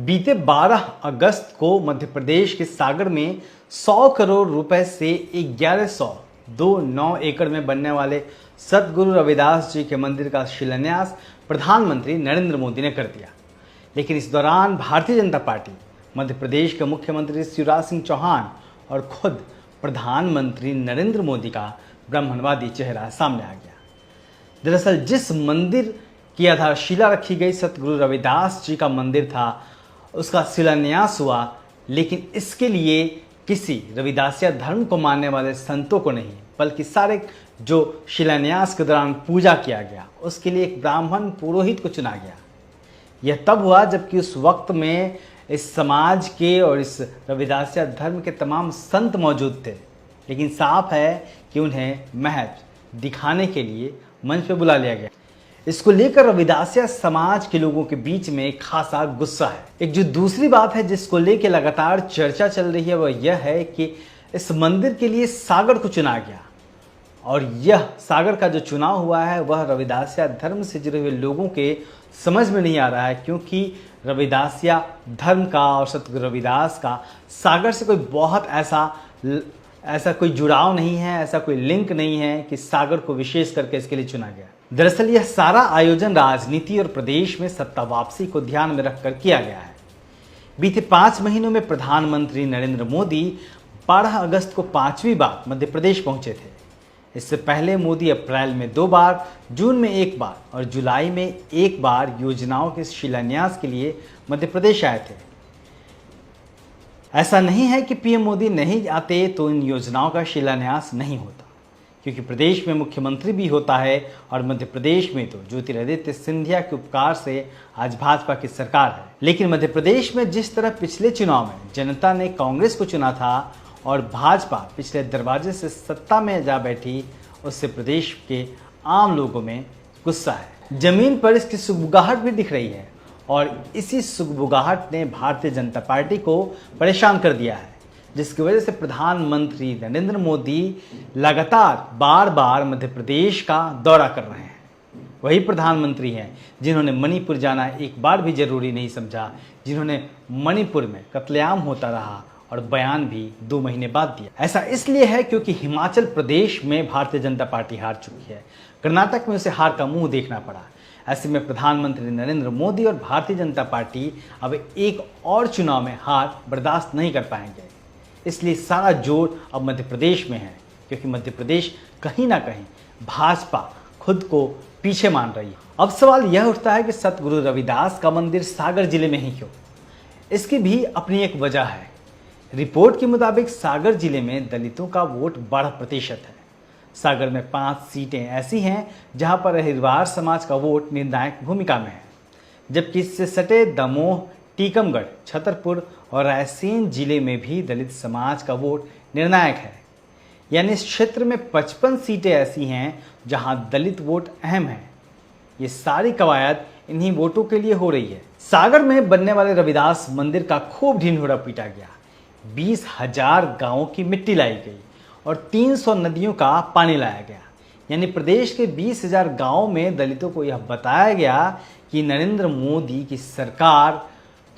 बीते 12 अगस्त को मध्य प्रदेश के सागर में 100 करोड़ रुपए से 1102 एकड़ में बनने वाले सतगुरु रविदास जी के मंदिर का शिलान्यास प्रधानमंत्री नरेंद्र मोदी ने कर दिया। लेकिन इस दौरान भारतीय जनता पार्टी, मध्य प्रदेश के मुख्यमंत्री शिवराज सिंह चौहान और खुद प्रधानमंत्री नरेंद्र मोदी का ब्राह्मणवादी चेहरा सामने आ गया। दरअसल जिस मंदिर की आधारशिला रखी गई सतगुरु रविदास जी का मंदिर था, उसका शिलान्यास हुआ, लेकिन इसके लिए किसी रविदासिया धर्म को मानने वाले संतों को नहीं, बल्कि सारे जो शिलान्यास के दौरान पूजा किया गया उसके लिए एक ब्राह्मण पुरोहित को चुना गया। यह तब हुआ जबकि उस वक्त में इस समाज के और इस रविदासिया धर्म के तमाम संत मौजूद थे, लेकिन साफ है कि उन्हें महज दिखाने के लिए मंच पर बुला लिया गया। इसको लेकर रविदासिया समाज के लोगों के बीच में खासा गुस्सा है। एक जो दूसरी बात है जिसको लेकर लगातार चर्चा चल रही है वह यह है कि इस मंदिर के लिए सागर को चुना गया, और यह सागर का जो चुनाव हुआ है वह रविदासिया धर्म से जुड़े हुए लोगों के समझ में नहीं आ रहा है, क्योंकि रविदासिया धर्म का और सतगुरु रविदास का सागर से कोई बहुत ऐसा कोई जुड़ाव नहीं है, ऐसा कोई लिंक नहीं है कि सागर को विशेष करके इसके लिए चुना गया। दरअसल यह सारा आयोजन राजनीति और प्रदेश में सत्ता वापसी को ध्यान में रखकर किया गया है। बीते 5 महीनों में प्रधानमंत्री नरेंद्र मोदी 12 अगस्त को 5वीं बार मध्य प्रदेश पहुंचे थे। इससे पहले मोदी अप्रैल में 2 बार, जून में 1 बार और जुलाई में 1 बार योजनाओं के शिलान्यास के लिए मध्य प्रदेश आए थे। ऐसा नहीं है कि पीएम मोदी नहीं आते तो इन योजनाओं का शिलान्यास नहीं होता, क्योंकि प्रदेश में मुख्यमंत्री भी होता है और मध्य प्रदेश में तो ज्योतिरादित्य सिंधिया के उपकार से आज भाजपा की सरकार है। लेकिन मध्य प्रदेश में जिस तरह पिछले चुनाव में जनता ने कांग्रेस को चुना था और भाजपा पिछले दरवाजे से सत्ता में जा बैठी, उससे प्रदेश के आम लोगों में गुस्सा है। जमीन पर इसकी सुगबुगाहट भी दिख रही है और इसी सुगबुगाहट ने भारतीय जनता पार्टी को परेशान कर दिया है, जिसकी वजह से प्रधानमंत्री नरेंद्र मोदी लगातार बार बार मध्य प्रदेश का दौरा कर रहे हैं। वही प्रधानमंत्री हैं जिन्होंने मणिपुर जाना एक बार भी जरूरी नहीं समझा, जिन्होंने मणिपुर में कत्लेआम होता रहा और बयान भी 2 महीने बाद दिया। ऐसा इसलिए है क्योंकि हिमाचल प्रदेश में भारतीय जनता पार्टी हार चुकी है, कर्नाटक में उसे हार का मुंह देखना पड़ा। ऐसे में प्रधानमंत्री नरेंद्र मोदी और भारतीय जनता पार्टी अब एक और चुनाव में हार बर्दाश्त नहीं कर पाएंगे। इसलिए सारा जोर अब मध्य प्रदेश में है, क्योंकि मध्य प्रदेश कहीं ना कहीं भाजपा खुद को पीछे मान रही है। अब सवाल यह उठता है कि सतगुरु रविदास का मंदिर सागर जिले में ही क्यों? इसकी भी अपनी एक वजह है। रिपोर्ट के मुताबिक सागर जिले में दलितों का वोट 12% है। सागर में 5 सीटें ऐसी हैं जहां पर अहिरवार समाज का वोट निर्णायक भूमिका में है, जबकि इससे सटे दमोह, टीकमगढ़, छतरपुर और रायसेन जिले में भी दलित समाज का वोट निर्णायक है। यानी इस क्षेत्र में 55 सीटें ऐसी हैं जहां दलित वोट अहम है। ये सारी कवायद इन्हीं वोटों के लिए हो रही है। सागर में बनने वाले रविदास मंदिर का खूब ढिंढोरा पीटा गया। 20,000 गांवों की मिट्टी लाई गई और 300 नदियों का पानी लाया गया। यानी प्रदेश के 20,000 गांवों में दलितों को यह बताया गया कि नरेंद्र मोदी की सरकार,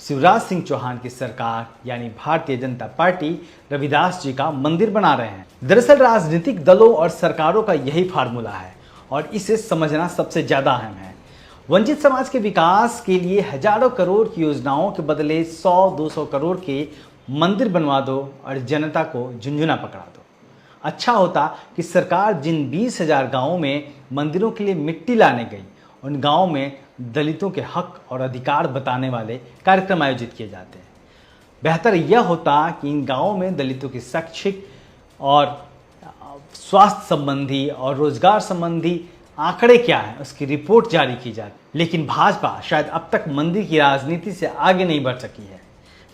शिवराज सिंह चौहान की सरकार यानी भारतीय जनता पार्टी रविदास जी का मंदिर बना रहे हैं। दरअसल राजनीतिक दलों और सरकारों का यही फार्मूला है और इसे समझना सबसे ज्यादा अहम है। वंचित समाज के विकास के लिए हजारों करोड़ की योजनाओं के बदले 100-200 करोड़ के मंदिर बनवा दो और जनता को झुंझुना पकड़ा दो। अच्छा होता कि सरकार जिन 20,000 गाँवों में मंदिरों के लिए मिट्टी लाने गई, उन गाँवों में दलितों के हक और अधिकार बताने वाले कार्यक्रम आयोजित किए जाते हैं। बेहतर यह होता कि इन गाँवों में दलितों की शैक्षिक और स्वास्थ्य संबंधी और रोजगार संबंधी आंकड़े क्या हैं उसकी रिपोर्ट जारी की जाती। लेकिन भाजपा शायद अब तक मंदिर की राजनीति से आगे नहीं बढ़ सकी है।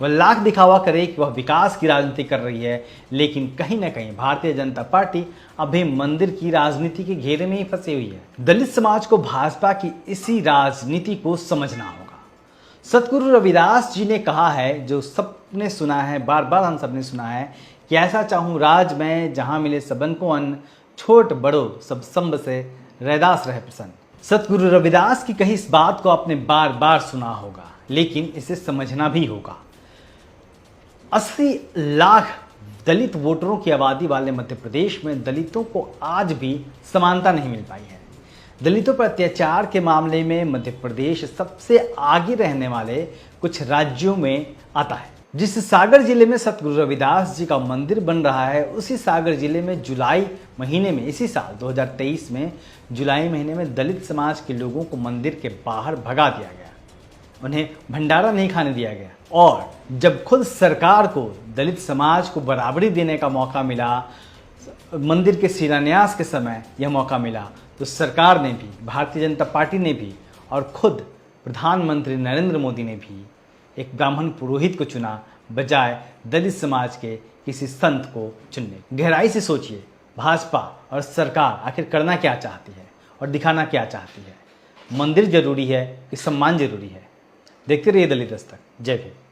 वह लाख दिखावा करे कि वह विकास की राजनीति कर रही है, लेकिन कहीं ना कहीं भारतीय जनता पार्टी अभी मंदिर की राजनीति के घेरे में ही फंसी हुई है। दलित समाज को भाजपा की इसी राजनीति को समझना होगा। सतगुरु रविदास जी ने कहा है, जो सबने सुना है, बार बार हम सबने सुना है कि ऐसा चाहूं राज में जहां मिले सबन को अन्न, छोट बड़ो सब संब से रैदास रहे प्रसन्न। सतगुरु रविदास की कही इस बात को आपने बार बार सुना होगा। लेकिन इसे समझना भी होगा। 80 लाख दलित वोटरों की आबादी वाले मध्य प्रदेश में दलितों को आज भी समानता नहीं मिल पाई है। दलितों पर अत्याचार के मामले में मध्य प्रदेश सबसे आगे रहने वाले कुछ राज्यों में आता है। जिस सागर जिले में सतगुरु रविदास जी का मंदिर बन रहा है, उसी सागर जिले में जुलाई महीने में, इसी साल 2023 में जुलाई महीने में दलित समाज के लोगों को मंदिर के बाहर भगा दिया गया। उन्हें भंडारा नहीं खाने दिया गया। और जब खुद सरकार को दलित समाज को बराबरी देने का मौका मिला, मंदिर के शिलान्यास के समय यह मौका मिला, तो सरकार ने भी, भारतीय जनता पार्टी ने भी और खुद प्रधानमंत्री नरेंद्र मोदी ने भी एक ब्राह्मण पुरोहित को चुना, बजाय दलित समाज के किसी संत को चुनने। गहराई से सोचिए, भाजपा और सरकार आखिर करना क्या चाहती है और दिखाना क्या चाहती है? मंदिर जरूरी है कि सम्मान जरूरी है? देखते रहिए दलित दस्तक। जय भीम।